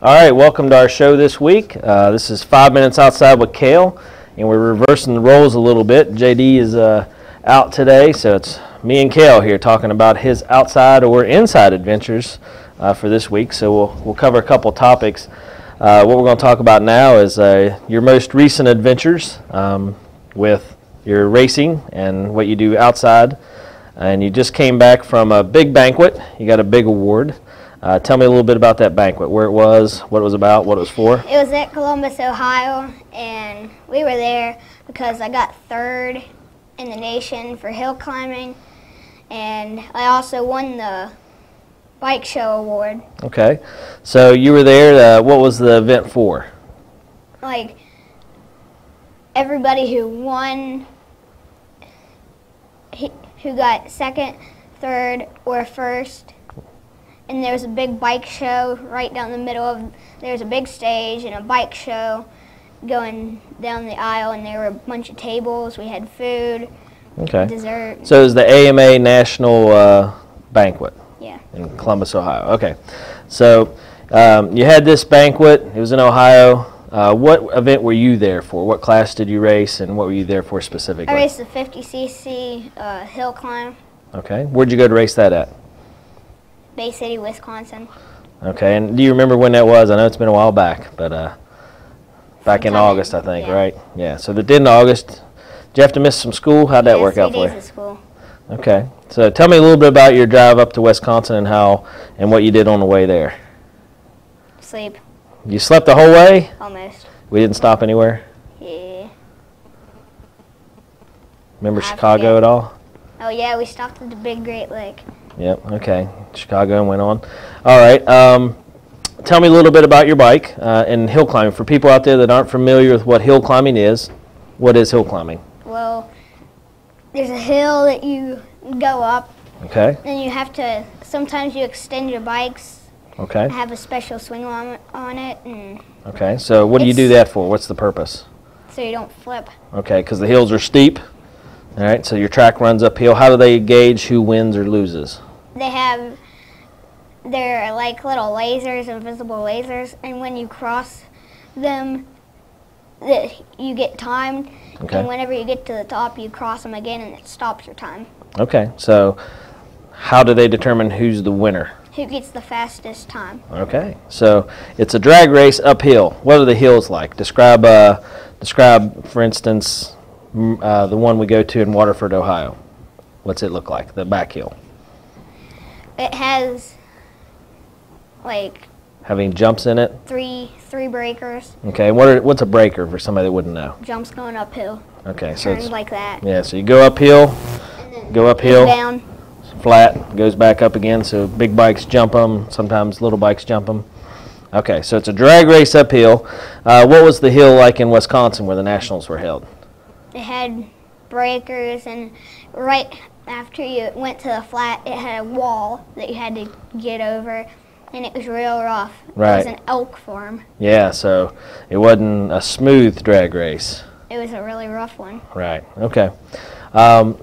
All right, welcome to our show this week. This is 5 Minutes Outside with Cael, and we're reversing the roles a little bit. JD is out today, so it's me and Cael here talking about his outside or inside adventures for this week. So we'll cover a couple topics. What we're going to talk about now is your most recent adventures with your racing and what you do outside. And you just came back from a big banquet. You got a big award. Tell me a little bit about that banquet, where it was, what it was about, what it was for. It was at Columbus, Ohio, and we were there because I got third in the nation for hill climbing, and I also won the bike show award. Okay, so you were there. What was the event for? Like, everybody who won, who got second, third, or first. And there was a big bike show right down the middle of, there's a big stage and a bike show going down the aisle, and there were a bunch of tables. We had food, dessert. So it was the AMA National Banquet. Yeah. In Columbus, Ohio. Okay. So you had this banquet. It was in Ohio. What event were you there for? What class did you race, and what were you there for specifically? I raced the 50cc hill climb. Okay. Where'd you go to race that at? Bay City, Wisconsin. Okay, and do you remember when that was? I know it's been a while back, but back in August, I think, yeah. Right? Yeah, so the did in August. Did you have to miss some school? How'd that work out for you? 3 days of school. Okay, so tell me a little bit about your drive up to Wisconsin and what you did on the way there. Sleep. You slept the whole way? Almost. We didn't stop anywhere? Yeah. Remember Chicago at all? Oh yeah, we stopped at the Big Great Lake. Yep, okay. Chicago and went on. All right, tell me a little bit about your bike and hill climbing. For people out there that aren't familiar with what hill climbing is, what is hill climbing? Well, there's a hill that you go up. Okay. And you have to, sometimes you extend your bikes. Okay. Have a special swing on it. And okay, so what do you do that for? What's the purpose? So you don't flip. Okay, because the hills are steep. All right, so your track runs uphill. How do they gauge who wins or loses? They're like little lasers, invisible lasers, and when you cross them, you get timed. Okay. And whenever you get to the top, you cross them again, and it stops your time. Okay, so how do they determine who's the winner? Who gets the fastest time. Okay, so it's a drag race uphill. What are the hills like? Describe, for instance, the one we go to in Waterford, Ohio. What's it look like, the back hill? It has, like... Having jumps in it? Three breakers. Okay, what's a breaker for somebody that wouldn't know? Jumps going uphill. Okay, so turns like that. Yeah, so you go uphill, go down. Flat, goes back up again, so big bikes jump them, sometimes little bikes jump them. Okay, so it's a drag race uphill. What was the hill like in Wisconsin where the Nationals were held? It had breakers, and right after you went to the flat, it had a wall that you had to get over, and it was real rough. Right. It was an elk farm. Yeah, so it wasn't a smooth drag race. It was a really rough one. Right, okay.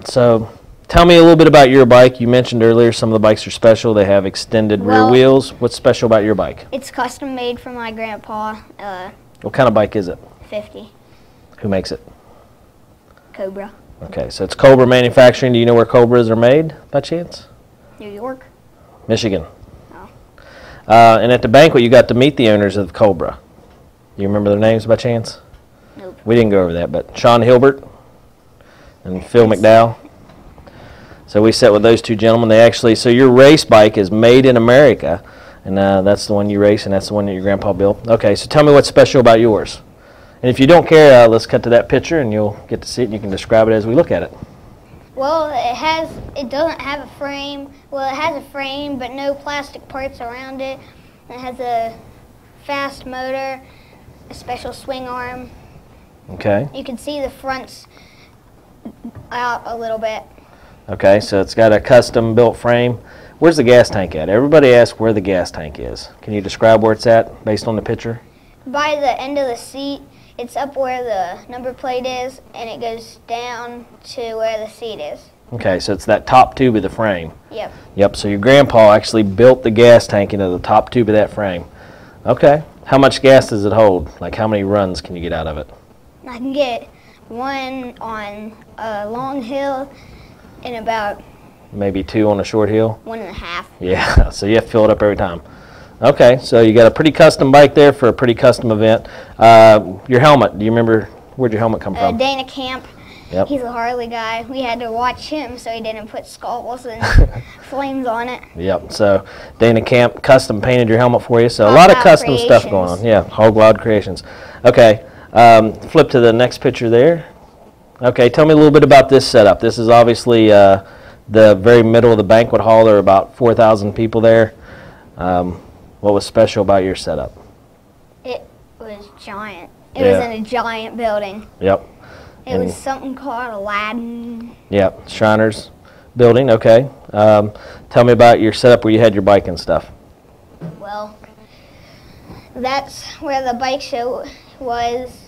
So tell me a little bit about your bike. You mentioned earlier some of the bikes are special. They have extended rear wheels. What's special about your bike? It's custom made for my grandpa. What kind of bike is it? 50. Who makes it? Cobra. Okay, so it's Cobra Manufacturing. Do you know where Cobras are made, by chance? New York. Michigan. Oh. And at the banquet, you got to meet the owners of Cobra. You remember their names by chance? Nope. We didn't go over that, but Sean Hilbert and Phil McDowell. So we sat with those two gentlemen. They actually, so your race bike is made in America, and that's the one you race, and that's the one that your grandpa built. Okay, so tell me what's special about yours. And if you don't care, let's cut to that picture, and you'll get to see it, and you can describe it as we look at it. Well, it doesn't have a frame. Well, it has a frame, but no plastic parts around it. It has a fast motor, a special swing arm. Okay. You can see the fronts out a little bit. Okay, so it's got a custom built frame. Where's the gas tank at? Everybody asks where the gas tank is. Can you describe where it's at based on the picture? By the end of the seat. It's up where the number plate is, and it goes down to where the seat is. Okay, so it's that top tube of the frame. Yep. Yep, so your grandpa actually built the gas tank into the top tube of that frame. Okay. How much gas does it hold? Like how many runs can you get out of it? I can get one on a long hill and about Maybe 2 on a short hill? 1.5. Yeah, so you have to fill it up every time. Okay, so you got a pretty custom bike there for a pretty custom event. Your helmet, do you remember, where'd your helmet come from? Dana Camp. Yep. He's a Harley guy. We had to watch him so he didn't put skulls and flames on it. Yep, so Dana Camp custom painted your helmet for you, so a lot of custom stuff going on. Yeah, Hog Wild Creations. Okay, flip to the next picture there. Okay, tell me a little bit about this setup. This is obviously the very middle of the banquet hall. There are about 4,000 people there. What was special about your setup? It was giant. It was in a giant building. Yep. It was something called Aladdin. Yep, Shriners building, okay. Tell me about your setup where you had your bike and stuff. Well, that's where the bike show was.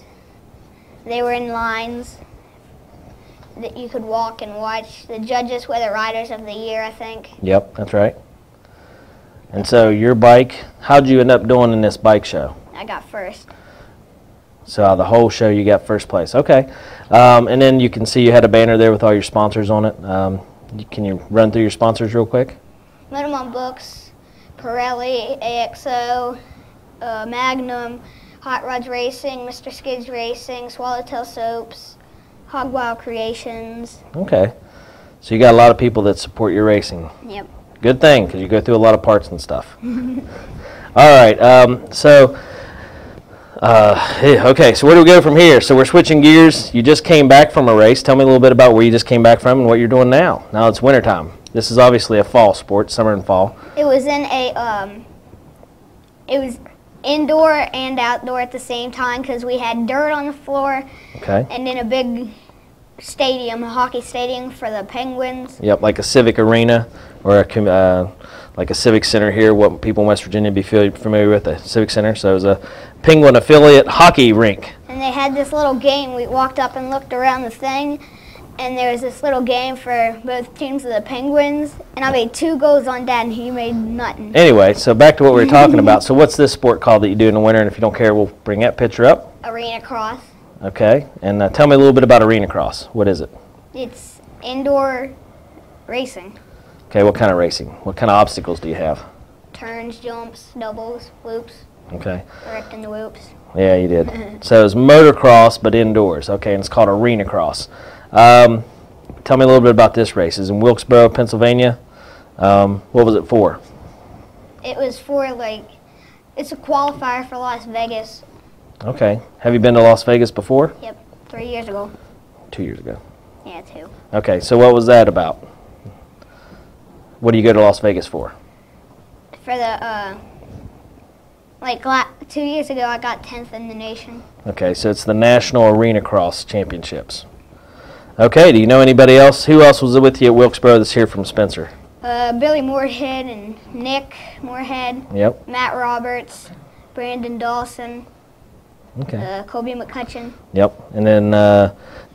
They were in lines that you could walk and watch. The judges were the riders of the year, I think. Yep, that's right. And so your bike, how'd you end up doing in this bike show? I got first. So out of the whole show, you got first place. Okay. And then you can see you had a banner there with all your sponsors on it. Can you run through your sponsors real quick? Minimum Books, Pirelli, AXO, Magnum, Hot Rods Racing, Mr. Skids Racing, Swallowtail Soaps, Hog Wild Creations. Okay. So you got a lot of people that support your racing. Yep. Good thing, because you go through a lot of parts and stuff. All right. Okay, so where do we go from here? So we're switching gears. You just came back from a race. Tell me a little bit about where you just came back from and what you're doing now. Now it's wintertime. This is obviously a fall sport, summer and fall. It was in a, it was indoor and outdoor at the same time because we had dirt on the floor. Okay. And then a big stadium, a hockey stadium for the Penguins. Yep, like a civic arena or like a civic center here, what people in West Virginia be familiar with, a civic center. So it was a Penguin affiliate hockey rink. And they had this little game. We walked up and looked around the thing, and there was this little game for both teams of the Penguins. And I made 2 goals on Dad, and he made nothing. Anyway, so back to what we were talking about. So what's this sport called that you do in the winter? And if you don't care, we'll bring that picture up. Arena cross. Okay, and tell me a little bit about arena cross. What is it? It's indoor racing. Okay, what kind of racing? What kind of obstacles do you have? Turns, jumps, doubles, loops. Okay. Correcting the whoops. Yeah, you did. So it's motocross, but indoors. Okay, and it's called arena cross. Tell me a little bit about this race. It's in Wilkesboro, Pennsylvania. What was it for? It was for, it's a qualifier for Las Vegas. Okay. Have you been to Las Vegas before? Yep, 3 years ago. 2 years ago. Yeah, 2. Okay, so what was that about? What do you go to Las Vegas for? For the, 2 years ago, I got 10th in the nation. Okay, so it's the National Arena Cross Championships. Okay, do you know anybody else? Who else was with you at Wilkesboro that's here from Spencer? Billy Moorhead and Nick Moorhead. Yep. Matt Roberts, Brandon Dawson. Okay. Kobe McCutcheon. Yep. And then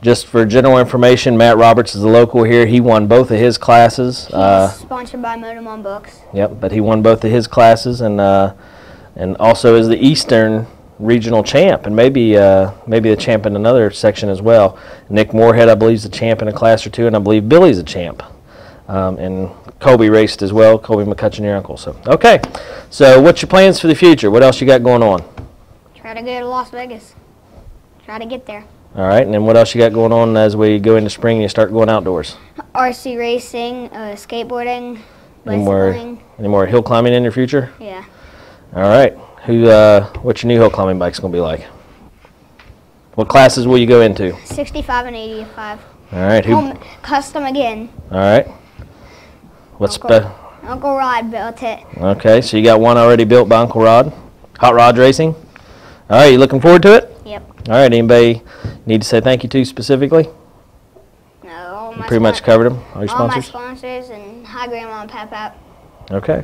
just for general information, Matt Roberts is a local here. He won both of his classes. He's sponsored by Motomon Books. Yep, but he won both of his classes and also is the Eastern regional champ and maybe the champ in another section as well. Nick Moorhead, I believe, is the champ in a class or 2, and I believe Billy's a champ. And Kobe raced as well. Kobe McCutcheon, your uncle. So okay. So what's your plans for the future? What else you got going on? Try to go to Las Vegas. Try to get there. All right, and then what else you got going on as we go into spring and you start going outdoors? RC racing, skateboarding, bicycling. Any more hill climbing in your future? Yeah. All right. What's your new hill climbing bike's going to be like? What classes will you go into? 65 and 85. All right. Custom again. All right. Uncle Rod built it. Okay, so you got one already built by Uncle Rod. Hot Rod Racing. All right, you looking forward to it? Yep. All right, anybody need to say thank you to specifically? No. Pretty much covered them, all your all sponsors? my sponsors and hi Grandma and Pap. Okay.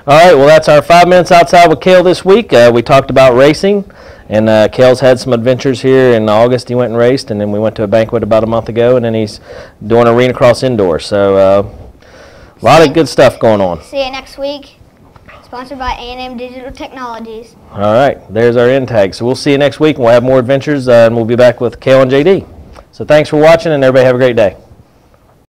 All right, well, that's our 5 minutes outside with Cael this week. We talked about racing, and Cael's had some adventures here in August. He went and raced, and then we went to a banquet about a month ago, and then he's doing arena cross indoors. So a lot of good stuff going on. See you next week. Sponsored by A&M Digital Technologies. All right, there's our end tag. So we'll see you next week, and we'll have more adventures, and we'll be back with Cael and JD. So thanks for watching, and everybody have a great day.